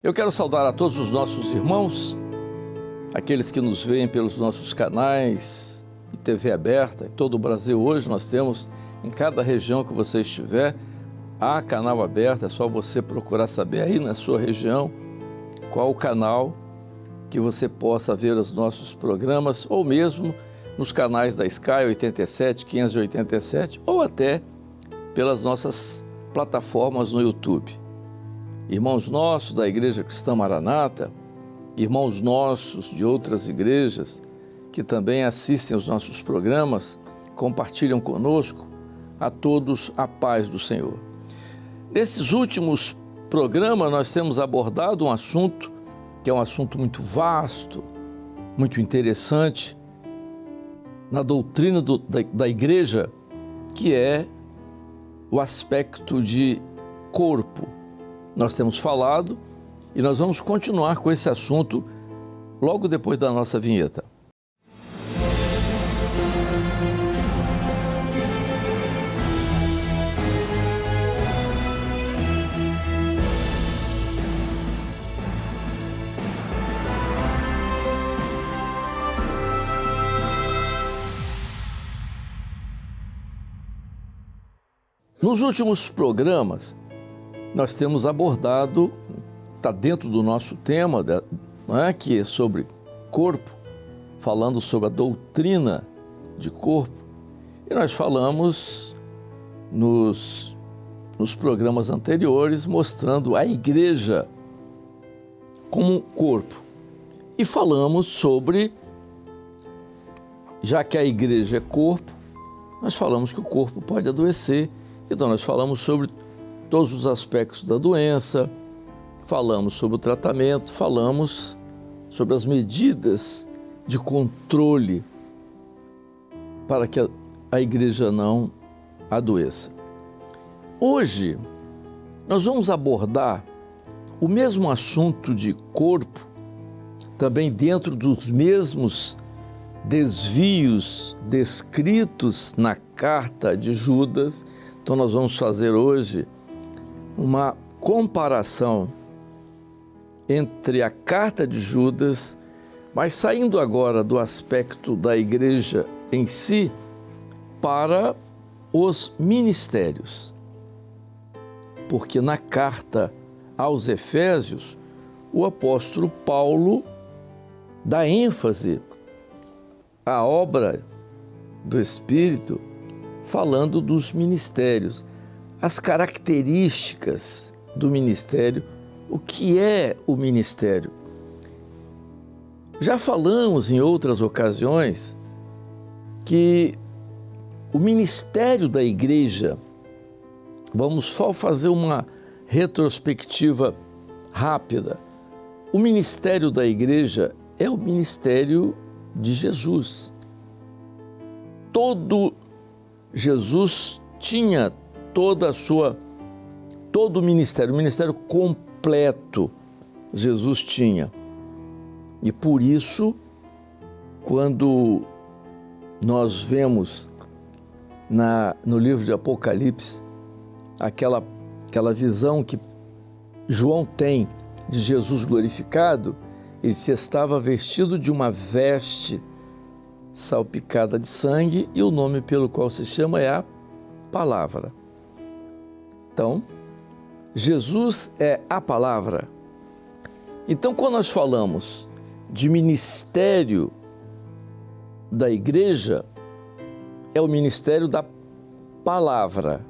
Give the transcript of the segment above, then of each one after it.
Eu quero saudar a todos os nossos irmãos, aqueles que nos veem pelos nossos canais de TV aberta. Em todo o Brasil hoje nós temos, em cada região que você estiver, há canal aberto. É só você procurar saber aí na sua região qual o canal que você possa ver os nossos programas, ou mesmo nos canais da Sky 87, 587, ou até pelas nossas plataformas no YouTube. Irmãos nossos da Igreja Cristã Maranata, irmãos nossos de outras igrejas que também assistem aos nossos programas, compartilham conosco, a todos a paz do Senhor. Nesses últimos programas nós temos abordado um assunto que é um assunto muito vasto, muito interessante na doutrina da igreja, que é o aspecto de corpo. Nós temos falado e nós vamos continuar com esse assunto logo depois da nossa vinheta. Nos últimos programas, nós temos abordado, está dentro do nosso tema, que é sobre corpo, falando sobre a doutrina de corpo. E nós falamos nos programas anteriores, mostrando a igreja como um corpo. E falamos sobre, já que a igreja é corpo, nós falamos que o corpo pode adoecer. Então nós falamos sobre todos os aspectos da doença, falamos sobre o tratamento, falamos sobre as medidas de controle para que a igreja não adoeça. Hoje, nós vamos abordar o mesmo assunto de corpo, também dentro dos mesmos desvios descritos na carta de Judas. Então nós vamos fazer hoje uma comparação entre a carta de Judas, mas saindo agora do aspecto da igreja em si, para os ministérios. Porque na carta aos Efésios, o apóstolo Paulo dá ênfase à obra do Espírito, falando dos ministérios, as características do ministério, o que é o ministério. Já falamos em outras ocasiões que o ministério da igreja, vamos só fazer uma retrospectiva rápida. O ministério da igreja é o ministério de Jesus. Jesus tinha todo o ministério completo Jesus tinha. E por isso, quando nós vemos no livro de Apocalipse, aquela visão que João tem de Jesus glorificado, ele se estava vestido de uma veste salpicada de sangue, e o nome pelo qual se chama é a Palavra. Então, Jesus é a Palavra. Então, quando nós falamos de ministério da igreja, é o ministério da Palavra.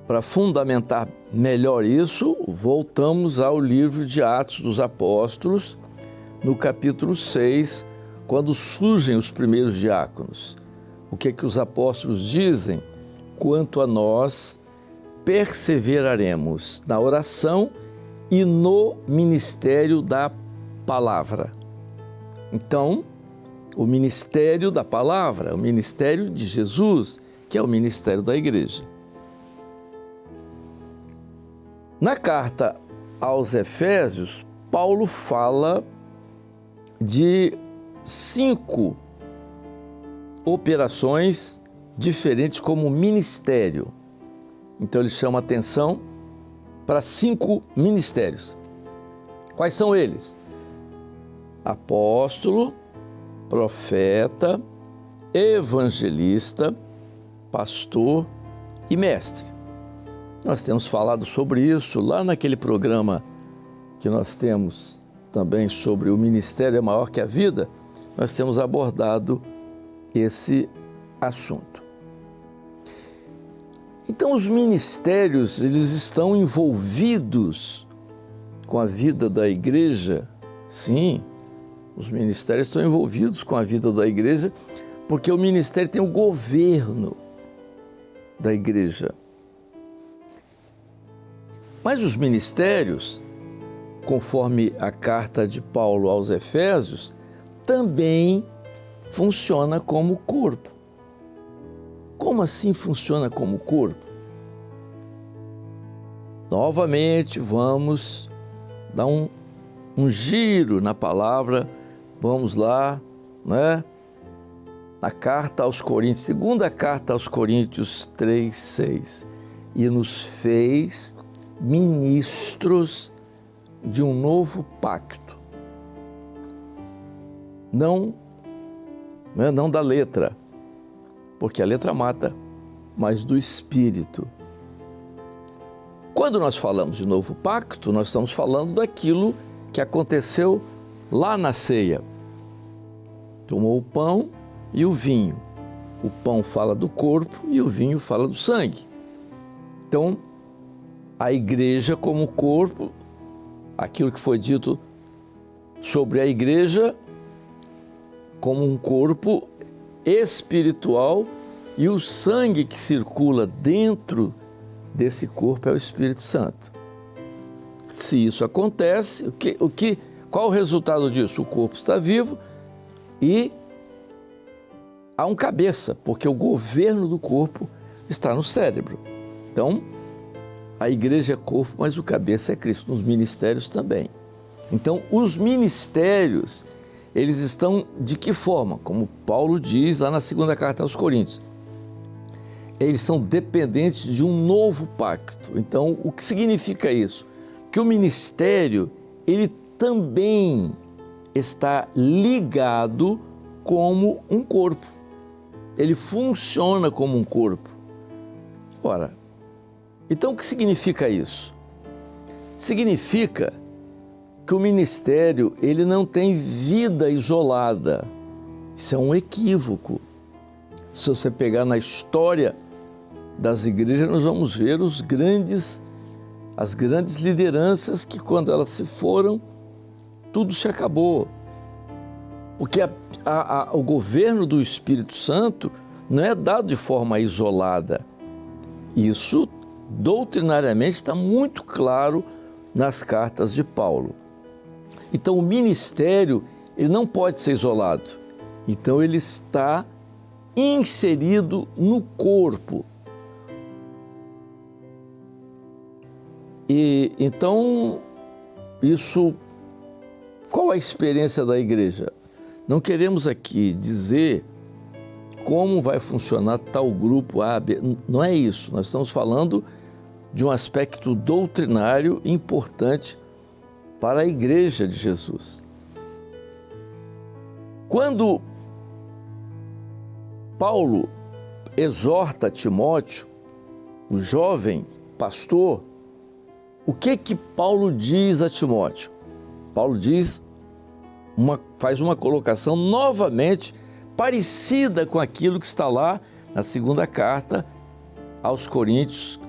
Para fundamentar melhor isso, voltamos ao livro de Atos dos Apóstolos, no capítulo 6, quando surgem os primeiros diáconos. O que é que os apóstolos dizem? Quanto a nós, perseveraremos na oração e no ministério da palavra. Então, o ministério da palavra, o ministério de Jesus, que é o ministério da igreja. Na carta aos Efésios, Paulo fala de 5 operações diferentes como ministério. Então ele chama atenção para 5 ministérios. Quais são eles? Apóstolo, profeta, evangelista, pastor e mestre. Nós temos falado sobre isso lá naquele programa que nós temos também sobre o ministério é maior que a vida. Nós temos abordado esse assunto. Então, os ministérios, eles estão envolvidos com a vida da igreja? Sim, os ministérios estão envolvidos com a vida da igreja, porque o ministério tem o governo da igreja. Mas os ministérios, conforme a carta de Paulo aos Efésios, também funciona como corpo. Como assim funciona como corpo? Novamente, vamos dar um giro na palavra, vamos lá, né? Na carta aos Coríntios, segunda carta aos Coríntios 3:6, e nos fez ministros de um novo pacto. Não da letra, porque a letra mata, mas do Espírito. Quando nós falamos de novo pacto, nós estamos falando daquilo que aconteceu lá na ceia. Tomou o pão e o vinho. O pão fala do corpo e o vinho fala do sangue. Então, a igreja como corpo, aquilo que foi dito sobre a igreja como um corpo espiritual, e o sangue que circula dentro desse corpo é o Espírito Santo. Se isso acontece, qual o resultado disso? O corpo está vivo e há um cabeça, porque o governo do corpo está no cérebro. Então, a igreja é corpo, mas o cabeça é Cristo, nos ministérios também. Então, os ministérios, eles estão de que forma? Como Paulo diz lá na segunda carta aos Coríntios, eles são dependentes de um novo pacto. Então, o que significa isso? Que o ministério, ele também está ligado como um corpo. Ele funciona como um corpo. Ora, então o que significa isso? Significa que o ministério, ele não tem vida isolada. Isso é um equívoco. Se você pegar na história das igrejas, nós vamos ver as grandes lideranças que, quando elas se foram, tudo se acabou. Porque o governo do Espírito Santo não é dado de forma isolada. Isso, doutrinariamente, está muito claro nas cartas de Paulo. Então, o ministério, ele não pode ser isolado. Então, ele está inserido no corpo. E então, qual a experiência da igreja? Não queremos aqui dizer como vai funcionar tal grupo A, B, não é isso. Nós estamos falando de um aspecto doutrinário importante para a igreja de Jesus. Quando Paulo exorta Timóteo, o jovem pastor, o que Paulo diz a Timóteo? Paulo faz uma colocação novamente parecida com aquilo que está lá na segunda carta aos Coríntios,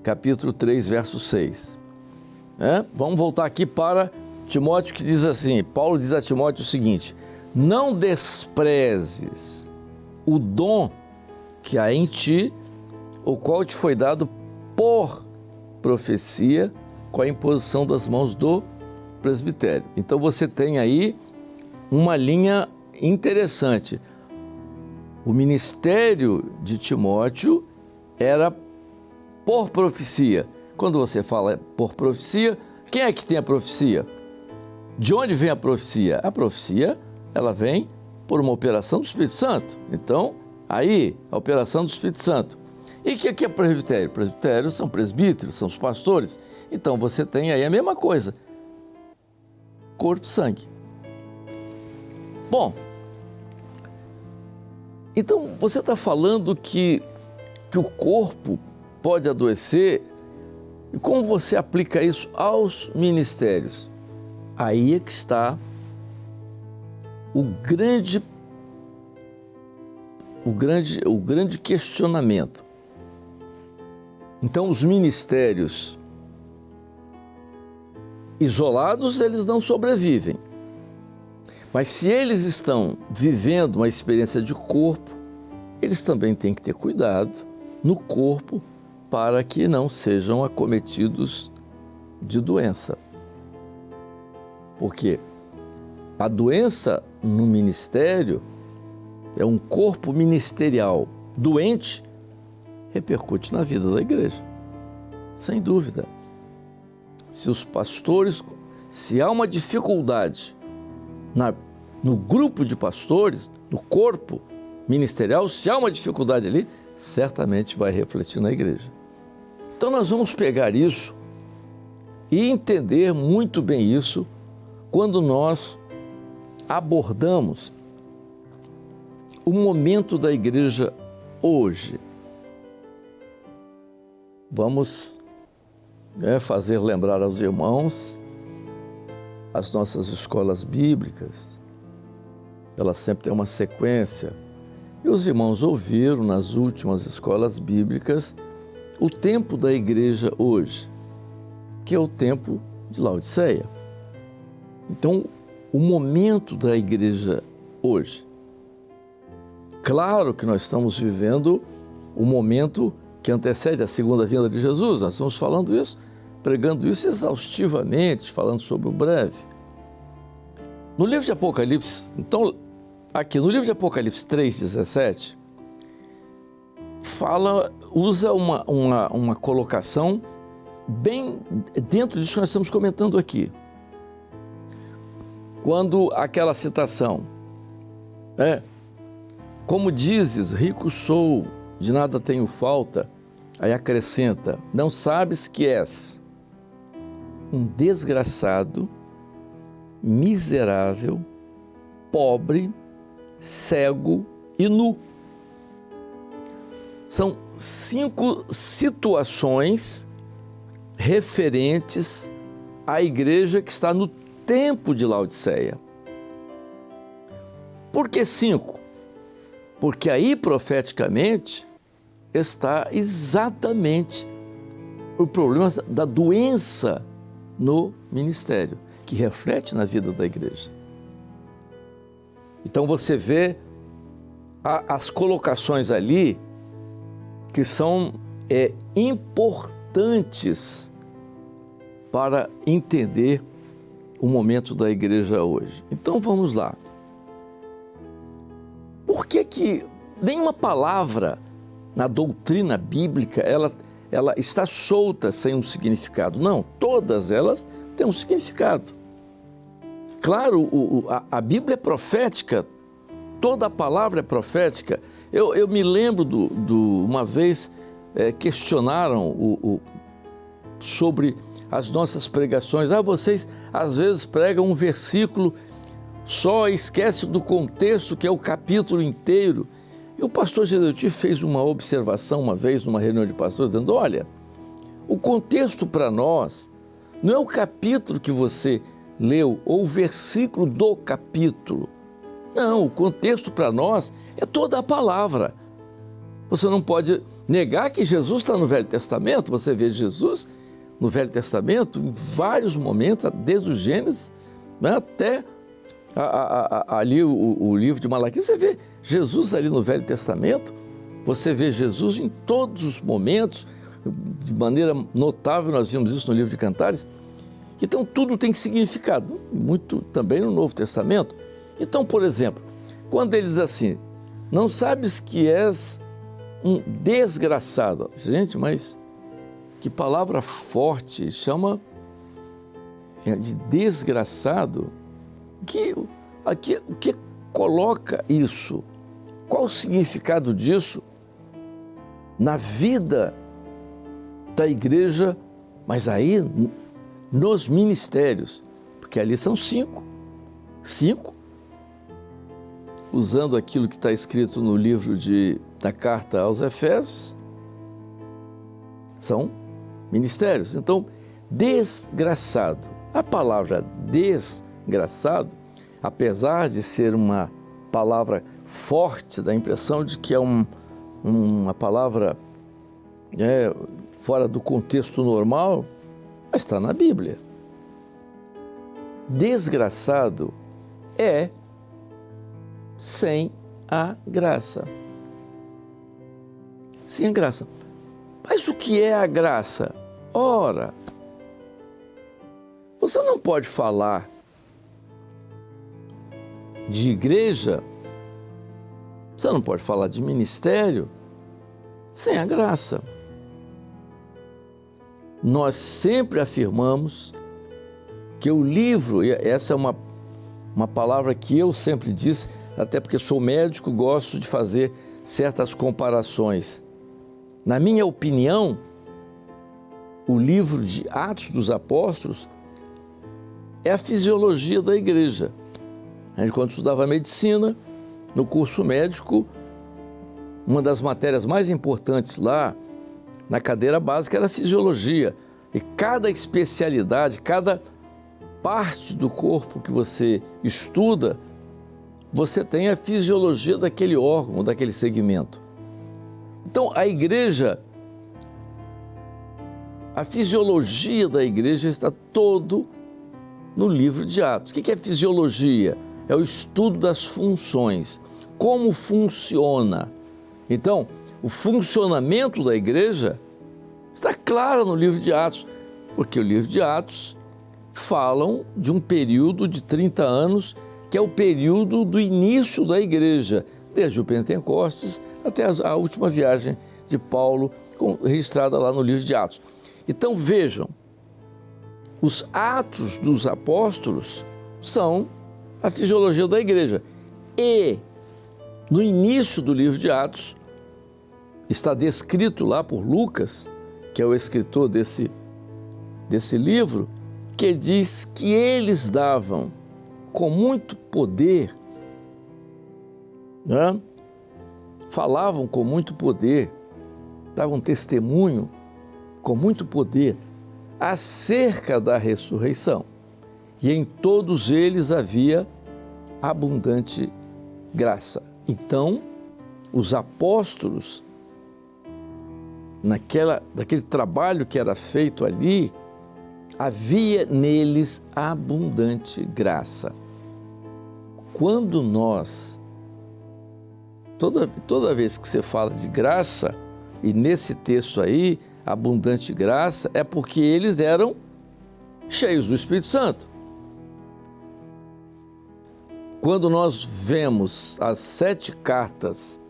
capítulo 3, verso 6. Vamos voltar aqui para Timóteo, que diz assim, Paulo diz a Timóteo o seguinte: não desprezes o dom que há em ti, o qual te foi dado por profecia, com a imposição das mãos do presbitério. Então você tem aí uma linha interessante. O ministério de Timóteo era por profecia. Quando você fala por profecia, quem é que tem a profecia? De onde vem a profecia? A profecia, ela vem por uma operação do Espírito Santo. Então, aí, a operação do Espírito Santo. E o que é presbitério? Presbitério são presbíteros, são os pastores. Então você tem aí a mesma coisa. Corpo e sangue. Bom, então você está falando que o corpo pode adoecer, e como você aplica isso aos ministérios? Aí é que está o grande questionamento. Então, os ministérios isolados, eles não sobrevivem. Mas se eles estão vivendo uma experiência de corpo, eles também têm que ter cuidado no corpo para que não sejam acometidos de doença. Porque a doença no ministério é um corpo ministerial doente, repercute na vida da igreja, sem dúvida. Se os pastores, se há uma dificuldade no grupo de pastores, no corpo ministerial, se há uma dificuldade ali, certamente vai refletir na igreja. Então nós vamos pegar isso e entender muito bem isso quando nós abordamos o momento da igreja hoje. Vamos fazer lembrar aos irmãos as nossas escolas bíblicas. Elas sempre têm uma sequência. E os irmãos ouviram nas últimas escolas bíblicas o tempo da igreja hoje, que é o tempo de Laodiceia. Então, o momento da igreja hoje. Claro que nós estamos vivendo o momento que antecede a segunda vinda de Jesus. Nós estamos falando isso, pregando isso exaustivamente, falando sobre o breve. No livro de Apocalipse, então, aqui no livro de Apocalipse 3,17, usa uma colocação bem dentro disso que nós estamos comentando aqui. Quando aquela citação, como dizes, rico sou, de nada tenho falta, aí acrescenta, não sabes que és um desgraçado, miserável, pobre, cego e nu. São 5 situações referentes à igreja que está no tempo de Laodiceia. Por que 5? Porque aí, profeticamente, está exatamente o problema da doença no ministério, que reflete na vida da igreja. Então você vê as colocações ali que são importantes para entender o momento da igreja hoje. Então vamos lá. Por que nenhuma palavra na doutrina bíblica ela está solta sem um significado? Não, todas elas têm um significado. Claro, a Bíblia é profética, toda a palavra é profética. Eu me lembro uma vez questionaram sobre as nossas pregações. Vocês às vezes pregam um versículo só, esquece do contexto que é o capítulo inteiro. E o pastor Gedeoti fez uma observação uma vez numa reunião de pastores, dizendo, olha, o contexto para nós não é o capítulo que você leu ou o versículo do capítulo. Não, o contexto para nós é toda a palavra. Você não pode negar que Jesus está no Velho Testamento. Você vê Jesus no Velho Testamento em vários momentos, desde o Gênesis, até ali o livro de Malaquias. Você vê Jesus ali no Velho Testamento, você vê Jesus em todos os momentos, de maneira notável. Nós vimos isso no livro de Cantares. Então tudo tem significado, muito também no Novo Testamento. Então, por exemplo, quando ele diz assim, não sabes que és um desgraçado. Gente, mas que palavra forte, chama de desgraçado. O que coloca isso? Qual o significado disso na vida da igreja, mas aí nos ministérios, porque ali são cinco, usando aquilo que está escrito no livro da carta aos Efésios, são ministérios. Então, desgraçado, a palavra desgraçado, apesar de ser uma palavra forte, dá a impressão de que é uma palavra fora do contexto normal, mas está na Bíblia. Desgraçado é sem a graça. Sem a graça. Mas o que é a graça? Ora, você não pode falar de igreja, você não pode falar de ministério sem a graça. Nós sempre afirmamos que o livro, e essa é uma palavra que eu sempre disse, até porque sou médico, gosto de fazer certas comparações. Na minha opinião, o livro de Atos dos Apóstolos é a fisiologia da igreja. A gente, quando estudava medicina, no curso médico, uma das matérias mais importantes lá, na cadeira básica, era a fisiologia. E cada especialidade, cada parte do corpo que você estuda, você tem a fisiologia daquele órgão, daquele segmento. Então, a igreja, a fisiologia da igreja está todo no livro de Atos. O que é fisiologia? É o estudo das funções, como funciona. Então, o funcionamento da igreja está claro no livro de Atos, porque o livro de Atos falam de um período de 30 anos, que é o período do início da igreja, desde o Pentecostes até a última viagem de Paulo, registrada lá no livro de Atos. Então vejam, os Atos dos Apóstolos são a fisiologia da igreja. E no início do livro de Atos, está descrito lá por Lucas, que é o escritor desse livro, que diz que eles davam com muito poder, né? Falavam com muito poder, davam testemunho com muito poder acerca da ressurreição. E em todos eles havia abundante graça. Então, os apóstolos, daquele trabalho que era feito ali, havia neles abundante graça. Quando nós, toda vez que você fala de graça, e nesse texto aí, abundante graça, é porque eles eram cheios do Espírito Santo. Quando nós vemos as 7 cartas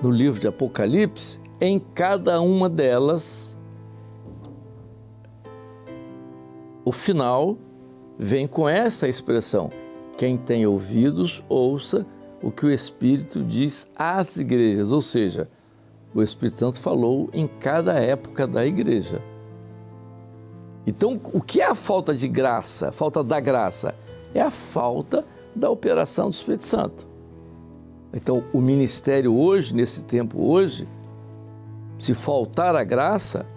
no livro de Apocalipse, em cada uma delas, o final vem com essa expressão: quem tem ouvidos, ouça o que o Espírito diz às igrejas. Ou seja, o Espírito Santo falou em cada época da igreja. Então, o que é a falta de graça, a falta da graça? É a falta da operação do Espírito Santo. Então, o ministério hoje, nesse tempo hoje, se faltar a graça,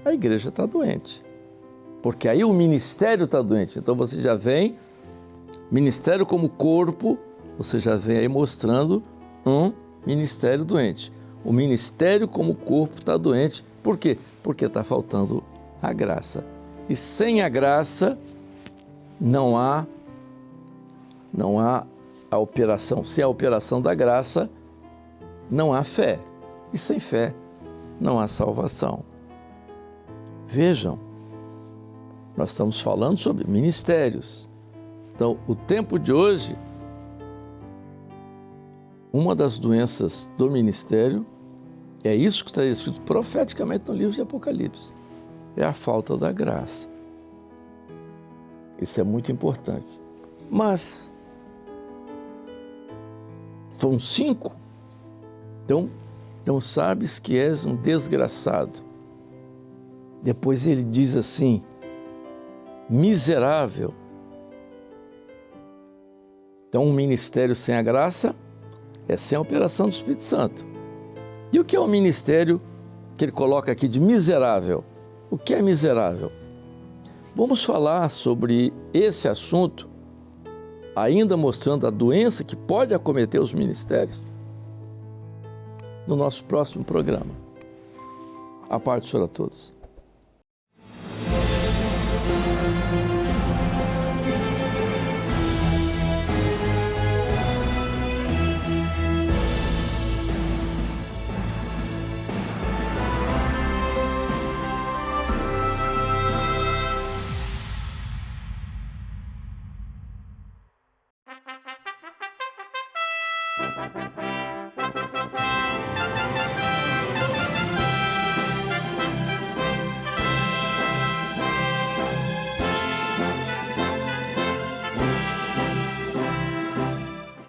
a igreja está doente. Porque aí o ministério está doente. Então, você já vem, ministério como corpo, você já vem aí mostrando um ministério doente. O ministério como corpo está doente. Por quê? Porque está faltando a graça. E sem a graça, não há a operação. Sem a operação da graça, não há fé. E sem fé, não há salvação. Vejam, nós estamos falando sobre ministérios. Então, o tempo de hoje, uma das doenças do ministério, é isso que está escrito profeticamente no livro de Apocalipse, é a falta da graça. Isso é muito importante. Mas são 5. Então, não sabes que és um desgraçado. Depois ele diz assim, miserável. Então, um ministério sem a graça é sem a operação do Espírito Santo. E o que é o ministério que ele coloca aqui de miserável? O que é miserável? Vamos falar sobre esse assunto, ainda mostrando a doença que pode acometer os ministérios, no nosso próximo programa. A paz do Senhor a todos.